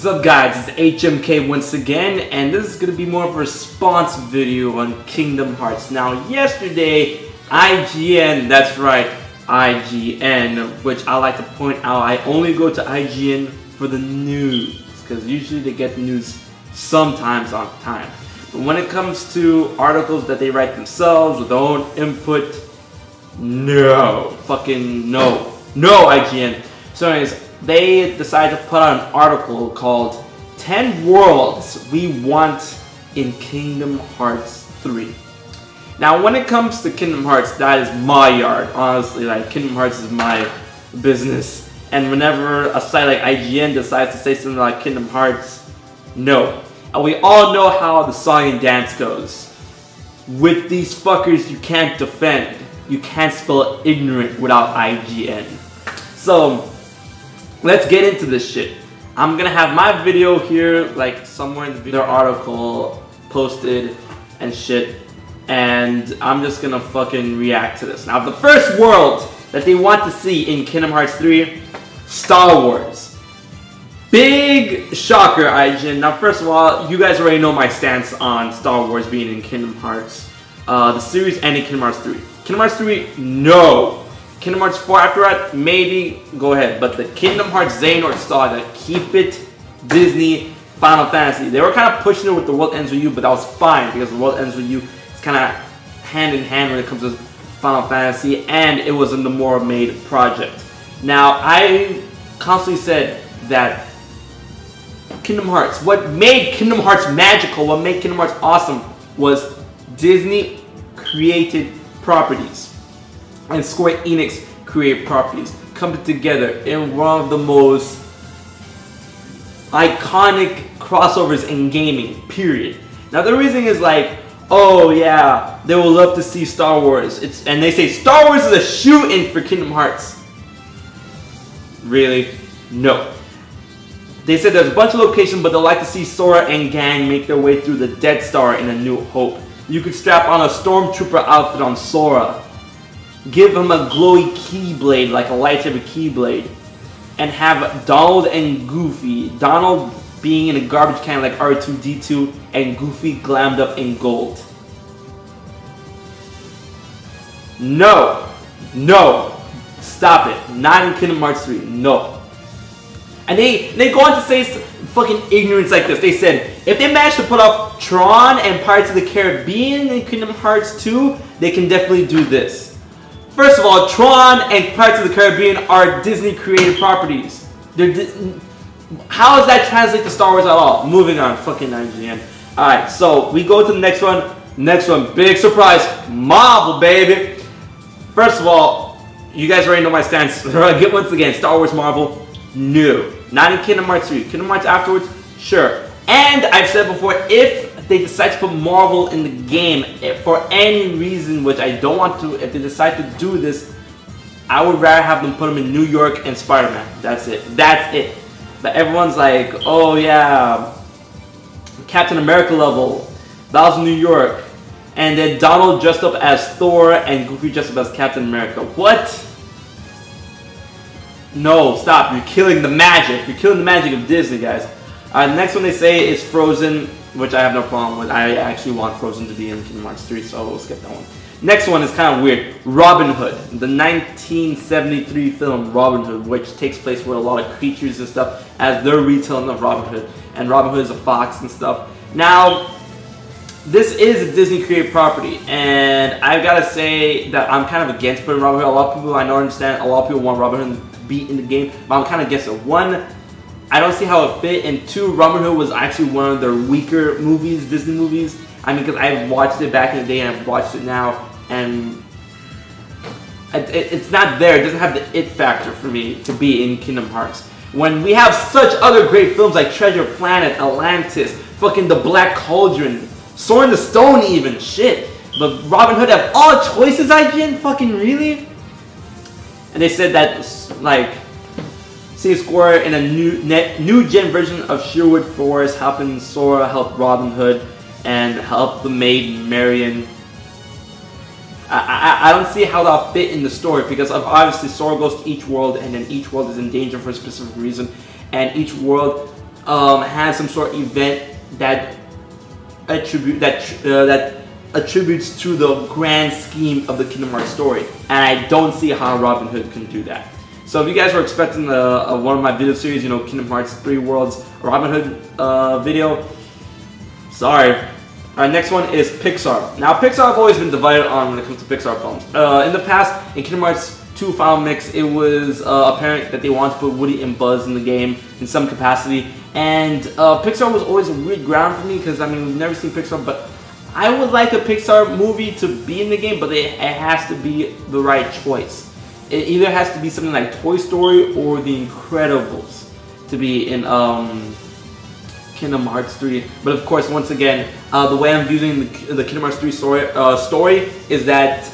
What's up guys, it's HMK once again, and this is going to be more of a response video on Kingdom Hearts. Now yesterday, IGN, that's right, IGN, which I like to point out, I only go to IGN for the news, because usually they get the news sometimes on time. But when it comes to articles that they write themselves with their own input, no, fucking no, no IGN. So anyways, they decided to put out an article called 10 Worlds We Want in Kingdom Hearts 3. Now when it comes to Kingdom Hearts, that is my yard. Honestly, like Kingdom Hearts is my business. And whenever a site like IGN decides to say something like Kingdom Hearts, no. And we all know how the song and dance goes. With these fuckers you can't defend. You can't spell ignorant without IGN. So let's get into this shit. I'm gonna have my video here, like somewhere in the video, their article posted and shit, and I'm just gonna fucking react to this. Now, the first world that they want to see in Kingdom Hearts 3, Star Wars. Big shocker, IGN. Now, first of all, you guys already know my stance on Star Wars being in Kingdom Hearts, the series, and in Kingdom Hearts 3. Kingdom Hearts 3, no. Kingdom Hearts 4 after that, maybe, go ahead. But the Kingdom Hearts Xehanort Saga, keep it Disney, Final Fantasy. They were kind of pushing it with The World Ends With You, but that was fine because The World Ends With You is kind of hand in hand when it comes to Final Fantasy, and it was a Nomura made project. Now, I constantly said that Kingdom Hearts, what made Kingdom Hearts magical, what made Kingdom Hearts awesome was Disney created properties. And Square Enix create properties coming together in one of the most iconic crossovers in gaming, period. Now the reason is like, oh yeah, they will love to see Star Wars. And they say Star Wars is a shoe-in for Kingdom Hearts. Really? No. They said there's a bunch of locations, but they'll like to see Sora and gang make their way through the Death Star in A New Hope. You could strap on a Stormtrooper outfit on Sora. Give him a glowy keyblade, like a lightsaber keyblade, and have Donald and Goofy, Donald being in a garbage can like R2-D2, and Goofy glammed up in gold. No, no, stop it, not in Kingdom Hearts 3, no. And they go on to say fucking ignorance like this. They said, if they manage to put up Tron and Pirates of the Caribbean in Kingdom Hearts 2, they can definitely do this. First of all, Tron and Pirates of the Caribbean are Disney created properties. How does that translate to Star Wars at all? Moving on, fucking IGN. Alright, so we go to the next one. Next one, big surprise, Marvel, baby. First of all, you guys already know my stance. Once again, Star Wars, Marvel, no. Not in Kingdom Hearts 3. Kingdom Hearts afterwards, sure. And I've said before, if they decide to put Marvel in the game for any reason, which I don't want to, if they decide to do this, I would rather have them put them in New York and Spider-Man. That's it. That's it. But everyone's like, oh yeah, Captain America level, that was New York. And then Donald dressed up as Thor and Goofy dressed up as Captain America. What? No, stop. You're killing the magic. You're killing the magic of Disney, guys. Next one they say is Frozen, which I have no problem with. I actually want Frozen to be in Kingdom Hearts 3, so we'll skip that one. Next one is kind of weird. Robin Hood, the 1973 film Robin Hood, which takes place with a lot of creatures and stuff, as their retelling of Robin Hood. And Robin Hood is a fox and stuff. Now, this is a Disney created property, and I've got to say that I'm kind of against putting Robin Hood. A lot of people, I know, understand, a lot of people want Robin Hood to be in the game, but I'm kind of against it. One, I don't see how it fit, and two, Robin Hood was actually one of their weaker movies, Disney movies. I mean, because I've watched it back in the day and I've watched it now, and it's not there. It doesn't have the it factor for me to be in Kingdom Hearts. When we have such other great films like Treasure Planet, Atlantis, fucking The Black Cauldron, Sword in the Stone even, shit. But Robin Hood have all choices, IGN? Fucking really? And they said that, like, Square in a new gen version of Sherwood Forest, helping Sora help Robin Hood and help the maid Marion. I don't see how that'll fit in the story, because obviously Sora goes to each world and then each world is in danger for a specific reason, and each world has some sort of event that attributes to the grand scheme of the Kingdom Hearts story, and I don't see how Robin Hood can do that. So if you guys were expecting one of my video series, you know, Kingdom Hearts 3 Worlds Robin Hood video, sorry. Alright, next one is Pixar. Now, Pixar I've always been divided on when it comes to Pixar films. In the past, in Kingdom Hearts 2 Final Mix, it was apparent that they wanted to put Woody and Buzz in the game in some capacity. And Pixar was always a weird ground for me because, I mean, we've never seen Pixar, but I would like a Pixar movie to be in the game, but it has to be the right choice. It either has to be something like Toy Story or The Incredibles to be in Kingdom Hearts 3. But of course, once again, the way I'm viewing the Kingdom Hearts 3 story is that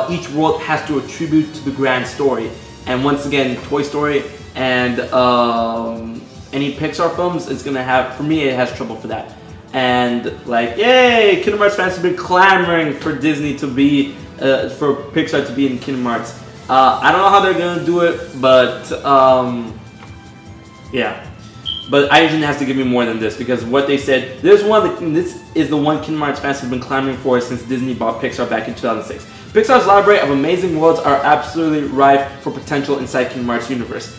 each world has to attribute to the grand story. And once again, Toy Story and any Pixar films, it's gonna have, for me, it has trouble for that. And like, yay! Kingdom Hearts fans have been clamoring for Disney to be, for Pixar to be in Kingdom Hearts. I don't know how they're gonna do it, but yeah. But IGN has to give me more than this, because what they said, this is the one Kingdom Hearts fans have been clamoring for since Disney bought Pixar back in 2006. Pixar's library of amazing worlds are absolutely rife for potential inside Kingdom Hearts universe.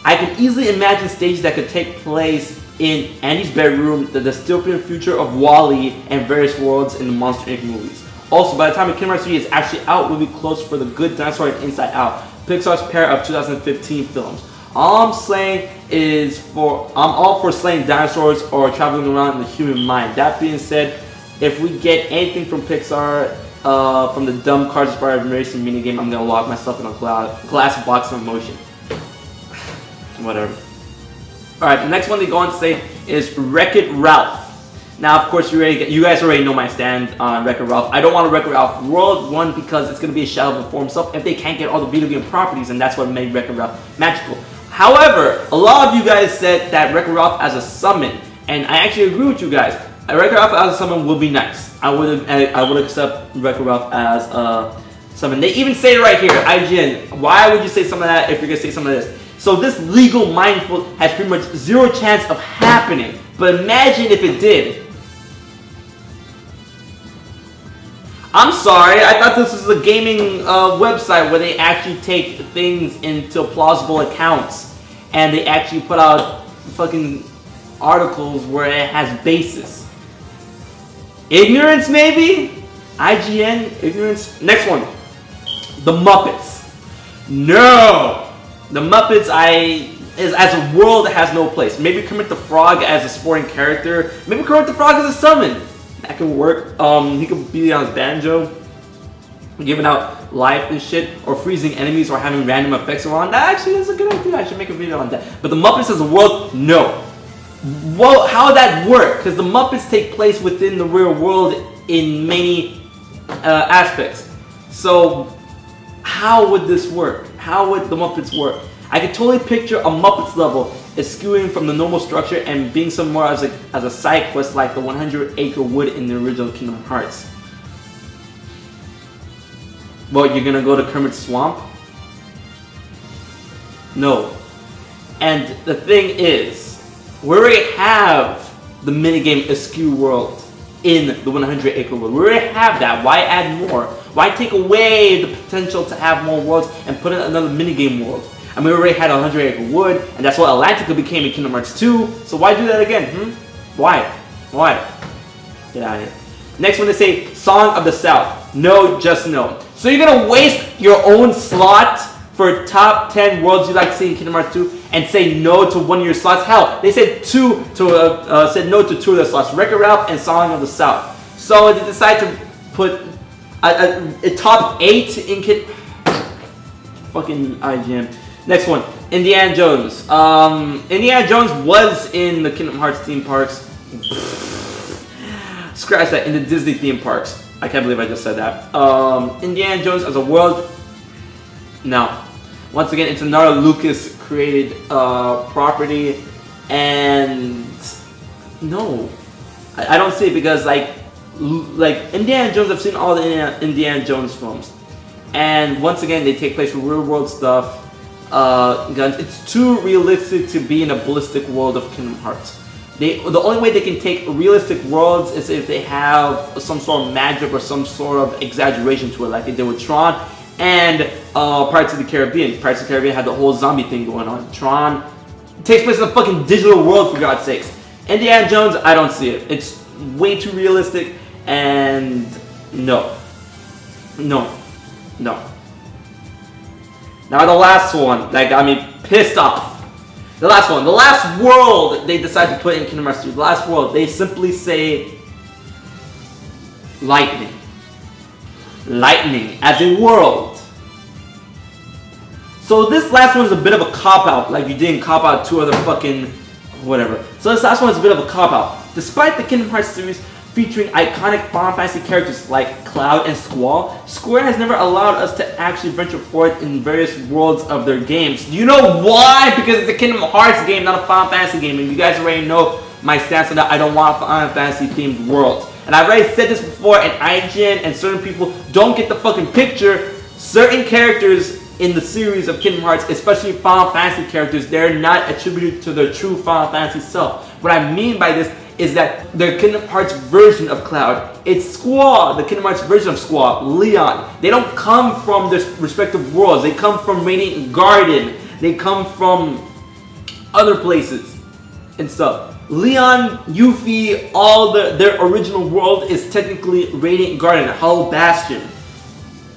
I can easily imagine stages that could take place in Andy's bedroom, the dystopian future of WALL-E, and various worlds in the Monster Inc. movies. Also, by the time Kingdom Hearts 3 is actually out, we'll be close for The Good Dinosaur and Inside Out, Pixar's pair of 2015 films. All I'm saying is I'm all for slaying dinosaurs or traveling around in the human mind. That being said, if we get anything from Pixar, from the dumb cars-inspired racing minigame, I'm gonna lock myself in a glass box of emotion. Whatever. Alright, the next one they go on to say is Wreck-It Ralph. Now, of course, you guys already know my stand on Wreck-It Ralph. I don't want a Wreck-It Ralph World 1 because it's going to be a shadow of the former self if they can't get all the video game properties, and that's what made Wreck-It Ralph magical. However, a lot of you guys said that Wreck-It Ralph as a summon, and I actually agree with you guys. Wreck-It Ralph as a summon would be nice. I would accept Wreck-It Ralph as a summon. They even say it right here, IGN. Why would you say some of that if you're going to say some of this? So this legal mindful has pretty much zero chance of happening. But imagine if it did. I'm sorry, I thought this was a gaming website where they actually take things into plausible accounts. And they actually put out fucking articles where it has basis. Ignorance, maybe? IGN? Ignorance? Next one. The Muppets. No! The Muppets, as a world, has no place. Maybe Kermit the Frog as a supporting character. Maybe Kermit the Frog as a summon. That could work. He could be on his banjo, giving out life and shit, or freezing enemies, or having random effects around. That actually is a good idea. I should make a video on that. But the Muppets as a world, no. Well, how would that work? Because the Muppets take place within the real world in many aspects. So, how would this work? How would the Muppets work? I could totally picture a Muppets level eschewing from the normal structure and being somewhere as a side quest like the 100-acre wood in the original Kingdom Hearts. Well, you're gonna go to Kermit's swamp? No. And the thing is, we already have the minigame Askew World in the 100-acre world. We already have that. Why add more? Why take away the potential to have more worlds and put in another minigame world? I mean, we already had 100-acre wood, and that's what Atlantica became in Kingdom Hearts 2, so why do that again, Why? Why? Get out of here. Next one, they say, Song of the South. No, just no. So you're gonna waste your own slot for top 10 worlds you'd like to see in Kingdom Hearts 2 and say no to one of your slots? Hell, they said said no to 2 of the slots, Wreck-It Ralph and Song of the South. So they decided to put a top 8 in fucking IGN. Next one, Indiana Jones. Indiana Jones was in the Kingdom Hearts theme parks. Scratch that, in the Disney theme parks. I can't believe I just said that. Indiana Jones as a world, no. Once again, it's another Lucas created property, and no. I don't see it because like Indiana Jones, I've seen all the Indiana Jones films. And once again, they take place with real world stuff. guns. It's too realistic to be in a ballistic world of Kingdom Hearts. The only way they can take realistic worlds is if they have some sort of magic or some sort of exaggeration to it, like they did with Tron and Pirates of the Caribbean. Pirates of the Caribbean had the whole zombie thing going on. Tron takes place in a fucking digital world, for God's sakes. Indiana Jones, I don't see it. It's way too realistic, and no. Now the last one that got me pissed off. The last one. The last world they decide to put in Kingdom Hearts 3. The last world. They simply say lightning. Lightning as a world. So this last one is a bit of a cop-out. Like you didn't cop-out 2 other fucking whatever. So this last one is a bit of a cop-out. Despite the Kingdom Hearts series featuring iconic Final Fantasy characters like Cloud and Squall, Square has never allowed us to actually venture forth in various worlds of their games. Do you know why? Because it's a Kingdom Hearts game, not a Final Fantasy game. And you guys already know my stance on that. I don't want Final Fantasy themed worlds. And I've already said this before, and IGN and certain people don't get the fucking picture. Certain characters in the series of Kingdom Hearts, especially Final Fantasy characters, they're not attributed to their true Final Fantasy self. What I mean by this is that the Kingdom Hearts version of Cloud, it's Squall, the Kingdom Hearts version of Squall, Leon. They don't come from their respective worlds. They come from Radiant Garden. They come from other places and stuff. Leon, Yuffie, all their original world is technically Radiant Garden, Hollow Bastion.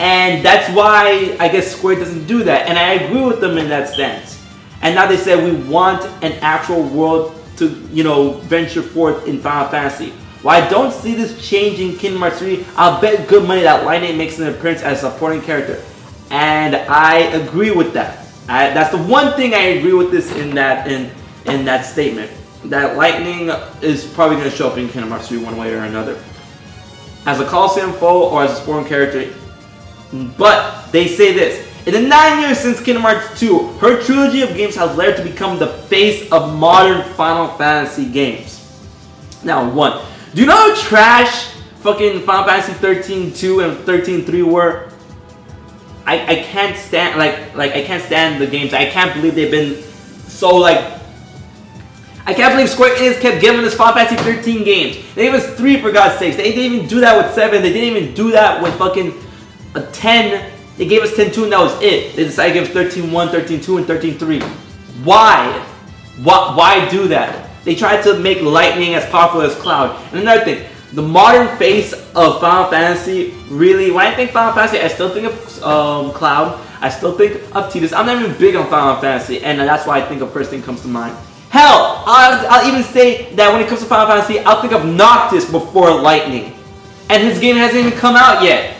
And that's why I guess Square doesn't do that. And I agree with them in that stance. And now they say we want an actual world to, you know, venture forth in Final Fantasy. While I don't see this changing Kingdom Hearts 3, I'll bet good money that Lightning makes an appearance as a supporting character. And I agree with that. That's the one thing I agree with this in that statement. That Lightning is probably going to show up in Kingdom Hearts 3 one way or another. As a Coliseum foe or as a supporting character. But they say this. In the 9 years since Kingdom Hearts 2, her trilogy of games has led her to become the face of modern Final Fantasy games. Now, 1. Do you know how trash fucking Final Fantasy 13-2 and 13-3 were? I can't stand I can't stand the games. I can't believe they've been so I can't believe Square Enix kept giving us Final Fantasy 13 games. They gave us 3 for God's sakes. They didn't even do that with 7. They didn't even do that with fucking 10. They gave us 10-2 and that was it. They decided to give us 13-1, 13-2, and 13-3. Why? Why do that? They tried to make Lightning as popular as Cloud. And another thing, the modern face of Final Fantasy, really, when I think Final Fantasy, I still think of Cloud. I still think of Tidus. I'm not even big on Final Fantasy, and that's why I think the first thing comes to mind. Hell, I'll even say that when it comes to Final Fantasy, I'll think of Noctis before Lightning. And his game hasn't even come out yet.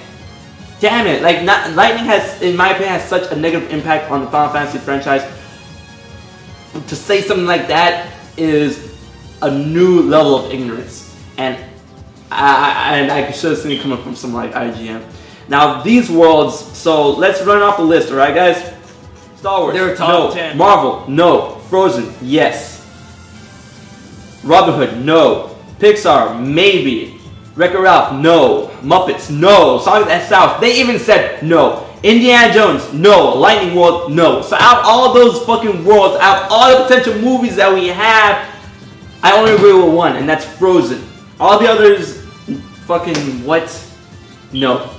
Damn it, Lightning has, in my opinion, has such a negative impact on the Final Fantasy franchise. To say something like that is a new level of ignorance. And I should have seen it coming from someone like IGN. Now, these worlds, so let's run off the list, alright guys? Star Wars, they're top no. 10. Marvel, no. Frozen, yes. Robin Hood, no. Pixar, maybe. Wreck-It Ralph, no. Muppets, no. Sonic the South, they even said no. Indiana Jones, no. Lightning World, no. So out of all those fucking worlds, out of all the potential movies that we have, I only agree with one, and that's Frozen. All the others, fucking what? No.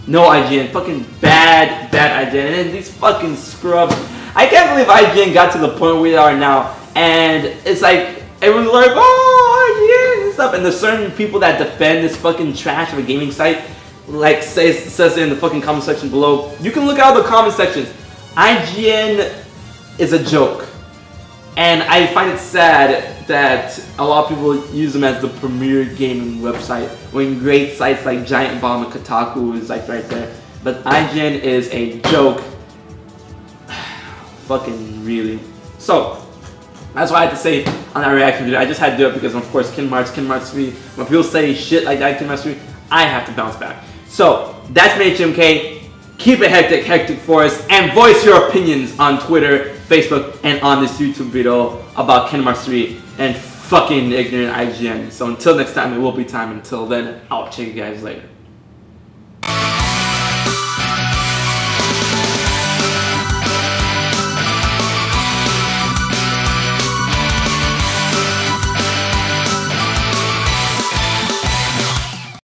No IGN. Fucking bad IGN. And these fucking scrubs. I can't believe IGN got to the point where they are now. And it's like, everyone's like, oh, IGN and stuff. And there's certain people that defend this fucking trash of a gaming site. Like says it in the fucking comment section below. You can look out the comment sections. IGN is a joke. And I find it sad that a lot of people use them as the premier gaming website when great sites like Giant Bomb and Kotaku is like right there. But IGN is a joke. Fucking really. So, that's what I had to say on that reaction video. I just had to do it because of course Kingdom Hearts 3, when people say shit like that Kingdom Hearts 3, I have to bounce back. So, that's me HMK. Keep it hectic for us and voice your opinions on Twitter, Facebook, and on this YouTube video about Kingdom Hearts 3 and fucking ignorant IGN. So until next time, it will be time. Until then, I'll check you guys later.